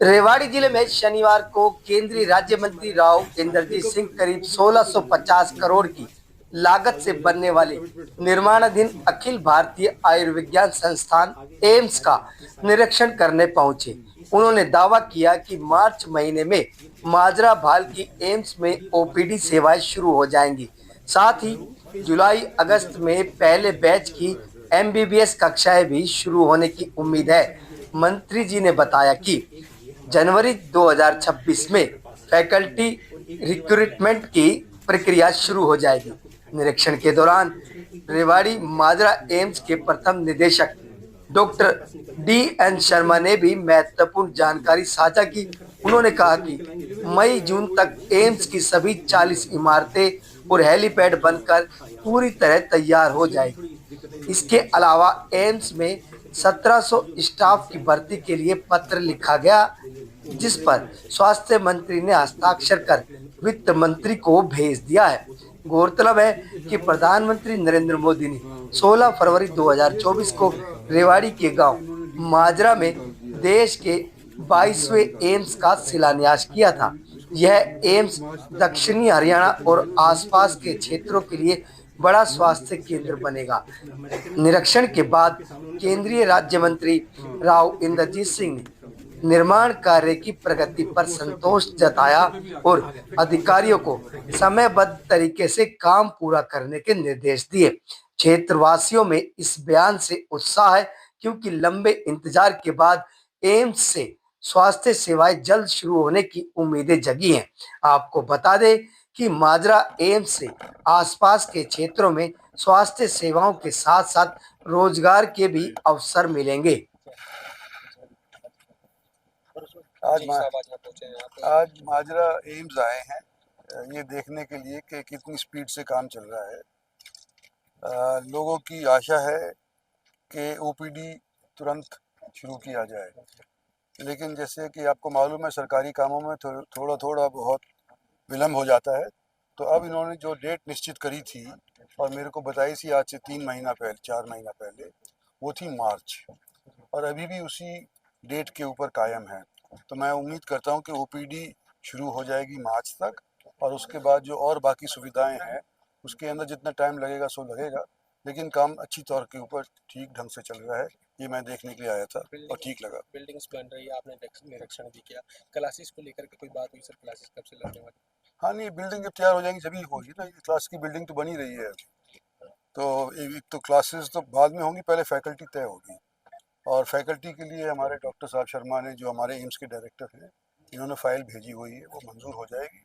रेवाड़ी जिले में शनिवार को केंद्रीय राज्य मंत्री राव इंद्रजीत सिंह करीब 1650 करोड़ की लागत से बनने वाले निर्माणाधीन अखिल भारतीय आयुर्विज्ञान संस्थान एम्स का निरीक्षण करने पहुंचे। उन्होंने दावा किया कि मार्च महीने में माजरा भाल की एम्स में ओपीडी सेवाएं शुरू हो जाएंगी। साथ ही जुलाई अगस्त में पहले बैच की एमबीबीएस कक्षाएं भी शुरू होने की उम्मीद है। मंत्री जी ने बताया कि जनवरी 2026 में फैकल्टी रिक्रूटमेंट की प्रक्रिया शुरू हो जाएगी। निरीक्षण के दौरान रेवाड़ी माजरा एम्स के प्रथम निदेशक डॉक्टर डी.एन. शर्मा ने भी महत्वपूर्ण जानकारी साझा की। उन्होंने कहा कि मई जून तक एम्स की सभी 40 इमारतें और हेलीपैड बनकर पूरी तरह तैयार हो जाएगी। इसके अलावा एम्स में 1700 स्टाफ की भर्ती के लिए पत्र लिखा गया, जिस पर स्वास्थ्य मंत्री ने हस्ताक्षर कर वित्त मंत्री को भेज दिया है। गौरतलब है कि प्रधानमंत्री नरेंद्र मोदी ने 16 फरवरी 2024 को रेवाड़ी के गांव माजरा में देश के 22वें एम्स का शिलान्यास किया था। यह एम्स दक्षिणी हरियाणा और आसपास के क्षेत्रों के लिए बड़ा स्वास्थ्य केंद्र बनेगा। निरीक्षण के बाद केंद्रीय राज्य मंत्री राव इंद्रजीत सिंह ने निर्माण कार्य की प्रगति पर संतोष जताया और अधिकारियों को समयबद्ध तरीके से काम पूरा करने के निर्देश दिए। क्षेत्रवासियों में इस बयान से उत्साह है, क्योंकि लंबे इंतजार के बाद एम्स से स्वास्थ्य सेवाएं जल्द शुरू होने की उम्मीदें जगी हैं। आपको बता दें कि माजरा एम्स से आसपास के क्षेत्रों में स्वास्थ्य सेवाओं के साथ साथ रोजगार के भी अवसर मिलेंगे। आज माजरा एम्स आए हैं ये देखने के लिए कि कितनी स्पीड से काम चल रहा है। लोगों की आशा है कि ओपीडी तुरंत शुरू किया जाए, लेकिन जैसे कि आपको मालूम है सरकारी कामों में थोड़ा थोड़ा बहुत विलम्ब हो जाता है। तो अब इन्होंने जो डेट निश्चित करी थी और मेरे को बताई थी आज से 3 महीना पहले 4 महीना पहले, वो थी मार्च, और अभी भी उसी डेट के ऊपर कायम है। तो मैं उम्मीद करता हूँ कि ओपीडी शुरू हो जाएगी मार्च तक, और उसके बाद जो और बाकी सुविधाएं हैं उसके अंदर जितना टाइम लगेगा सो लगेगा, लेकिन काम अच्छी तौर के ऊपर ठीक ढंग से चल रहा है। ये मैं देखने के लिए आया था और ठीक लगा। बिल्डिंग्स बन रही है, आपने निरीक्षण भी किया। क्लासेस को लेकर के कोई बात हुई सर? क्लासेस कब से लगने वाली? हाँ, नहीं, बिल्डिंग जब तैयार हो जाएंगी जभी होगी ना। ये क्लास की बिल्डिंग तो बनी रही है, तो एक तो क्लासेस तो बाद में होंगी, पहले फैकल्टी तय होगी। और फैकल्टी के लिए हमारे डॉक्टर साहब शर्मा ने, जो हमारे एम्स के डायरेक्टर हैं, इन्होंने फाइल भेजी हुई है, वो मंजूर हो जाएगी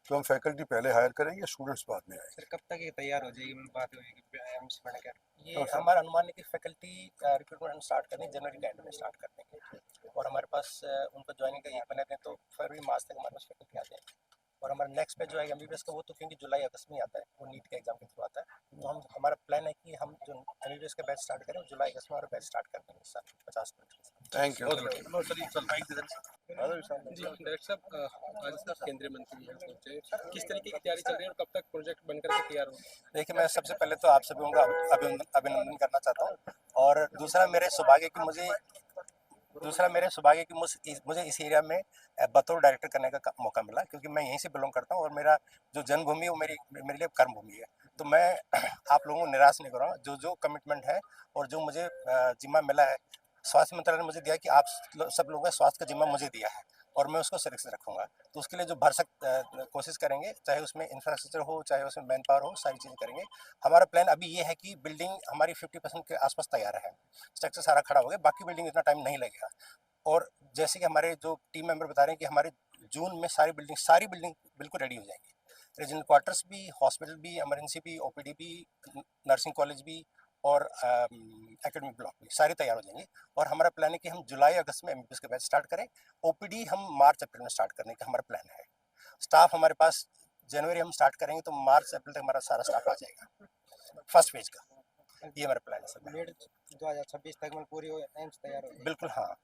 तो हम फैकल्टी पहले हायर करेंगे, स्टूडेंट्स बाद में आएंगे। सर कब तक ये तैयार हो जाएगी? बात हुई कि एम्स बनकर ये हमारा अनुमान है कि फैकल्टी रिक्रूटमेंट हम स्टार्ट करने जनवरी के एंड में स्टार्ट कर देंगे, और हमारे पास उनको ज्वाइनिंग का ये बने थे तो फरवरी मार्च तक हमारे पास फैकल्टी आते हैं। और हमारा नेक्स्ट बैच जो है एमबीबीएस का, वो तो क्योंकि जुलाई अगस्त में आता है, वो नीट के एग्जाम के थ्रू आता है। तो हम हमारा प्लान है कि हम जो एमबीबीएस का बैच स्टार्ट करें जुलाई अगस्त में, हमारा बैच स्टार्ट कर देंगे सर 50 मिनट। Thank you. जी डायरेक्टर साहब, आज केंद्रीय मंत्री हैं पहुंचे, किस तरीके की तैयारी चल रही है और कब तक प्रोजेक्ट बनकर के तैयार होगा? देखिए, मैं सबसे पहले तो आप सभी का अभिनंदन करना चाहता हूँ, और दूसरा मेरे सौभाग्य कि मुझे इस एरिया में बतौर डायरेक्टर करने का मौका मिला, क्योंकि मैं यहीं से बिलोंग करता हूँ और मेरा जो जन्मभूमि है वो मेरे लिए कर्म भूमि है। तो मैं आप लोगों को निराश नहीं करूँगा। जो कमिटमेंट है और जो मुझे जिम्मा मिला है, स्वास्थ्य मंत्रालय ने मुझे दिया कि आप सब लोगों का स्वास्थ्य का जिम्मा मुझे दिया है, और मैं उसको सुरक्षित रखूंगा। तो उसके लिए जो भरसक कोशिश करेंगे, चाहे उसमें इंफ्रास्ट्रक्चर हो, चाहे उसमें मैन पावर हो, सारी चीज़ें करेंगे। हमारा प्लान अभी ये है कि बिल्डिंग हमारी 50% के आसपास तैयार है, स्ट्रक्चर सारा खड़ा हो गया, बाकी बिल्डिंग इतना टाइम नहीं लगेगा। और जैसे कि हमारे जो टीम मेंबर बता रहे हैं कि हमारे जून में सारी बिल्डिंग बिल्कुल रेडी हो जाएंगी। रीजनल क्वार्टर्स भी, हॉस्पिटल भी, इमरजेंसी भी, ओपीडी भी, नर्सिंग कॉलेज भी, और एकेडमिक ब्लॉक भी सारे तैयार हो जाएंगे। और हमारा प्लान है कि हम जुलाई अगस्त में एमबीबीएस का बैच स्टार्ट करें, ओपीडी हम मार्च अप्रैल में स्टार्ट करने का हमारा प्लान है। स्टाफ हमारे पास जनवरी हम स्टार्ट करेंगे तो मार्च अप्रैल तक हमारा सारा स्टाफ आ जाएगा फर्स्ट फेज का। ये हमारा प्लान है सर। मिड 2026 तक में पूरी एम्स तैयार हो जाएगी? बिल्कुल हाँ,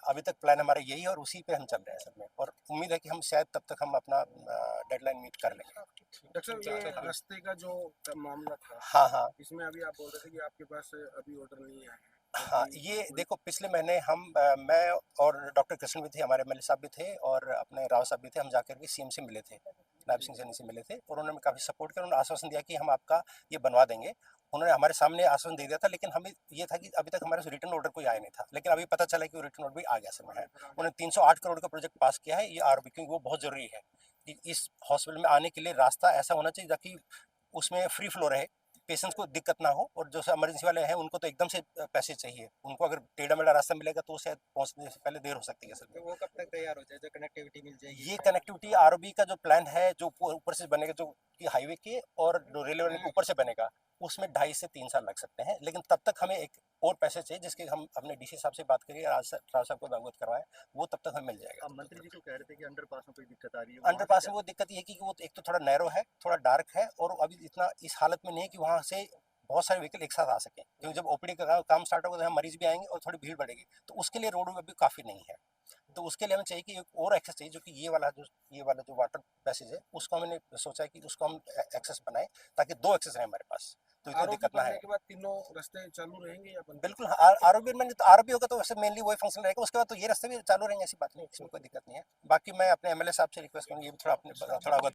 अभी तक प्लान हमारा यही है और उसी पे हम चल रहे हैं सर में, और उम्मीद है कि हम शायद तब तक हम अपना डेडलाइन मीट कर लेंगे। डॉक्टर साहब, ये रास्ते का जो मामला था, हाँ, इसमें अभी आप बोल रहे थे कि आपके पास अभी ऑर्डर नहीं है, हाँ, ये देखो पिछले महीने मैं और डॉक्टर कृष्ण भी थे, हमारे एमएलए साहब भी थे और अपने राव साहब भी थे, हम जाकर के सीएम से मिले थे, नायब सिंह सैनी से मिले थे और उन्होंने काफ़ी सपोर्ट किया, उन्होंने आश्वासन दिया कि हम आपका ये बनवा देंगे। उन्होंने हमारे सामने आश्वासन दे दिया था, लेकिन हमें ये था कि अभी तक हमारे पास रिटर्न ऑर्डर कोई आया नहीं था, लेकिन अभी पता चला कि वो रिटर्न ऑर्डर भी आ गया समय है। उन्होंने 308 करोड़ का प्रोजेक्ट पास किया है, ये आरबी, क्योंकि वो बहुत ज़रूरी है कि इस हॉस्पिटल में आने के लिए रास्ता ऐसा होना चाहिए ताकि उसमें फ्री फ्लो रहे, पेशेंट्स को दिक्कत ना हो, और जो इमरजेंसी वाले हैं उनको तो एकदम से पैसे चाहिए, उनको अगर टेढ़ा मेढ़ा रास्ता मिलेगा तो शायद पहुंचने से पहले देर हो सकती है सर। तो वो कब तक तैयार हो जाए, जो कनेक्टिविटी मिल जाएगी? ये कनेक्टिविटी आरओबी का जो प्लान है, जो ऊपर से बनेगा, जो कि हाईवे के और जो रेलवे लाइन के ऊपर से बनेगा, उसमें 2.5 से 3 साल लग सकते हैं, लेकिन तब तक हमें एक और पैसे चाहिए, जिसके हम अपने डीसी साहब से बात करिए, राव साहब को अवगत करवाएं, वो तब तक हमें मिल जाएगा। अब मंत्री जी को कह रहे थे कि अंडरपास में कोई दिक्कत आ रही है, अंडरपास में वो दिक्कत ये है कि वो एक तो थोड़ा नैरो है, थोड़ा डार्क है, और अभी इतना इस हालत में नहीं है कि वहाँ से बहुत सारे व्हीकल एक साथ आ सकें, क्योंकि जब ओपीडी का काम स्टार्ट होगा तो यहाँ मरीज भी आएंगे और थोड़ी भीड़ बढ़ेगी, तो उसके लिए रोड अभी काफ़ी नहीं है। तो उसके लिए हमें चाहिए कि एक और एक्सेस चाहिए, जो कि ये वाला जो वाटर पैसेज है, उसको हमने सोचा है कि उसको हम एक्सेस बनाएं, ताकि 2 एक्सेस रहे हमारे पास, तो इतनी दिक्कत ना है। के बाद तीनों रास्ते चालू रहेंगे या बंद? बिल्कुल, आरओबी में तो आरओबी होगा तो वैसे मेनली वही फंक्शन रहेगा, उसके बाद तो ये रास्ते भी चालू रहेंगे, ऐसी बात नहीं, इसमें कोई दिक्कत नहीं है। बाकी मैं अपने एमएलए साहब से रिक्वेस्ट करूँगी, ये भी थोड़ा अपने थोड़ा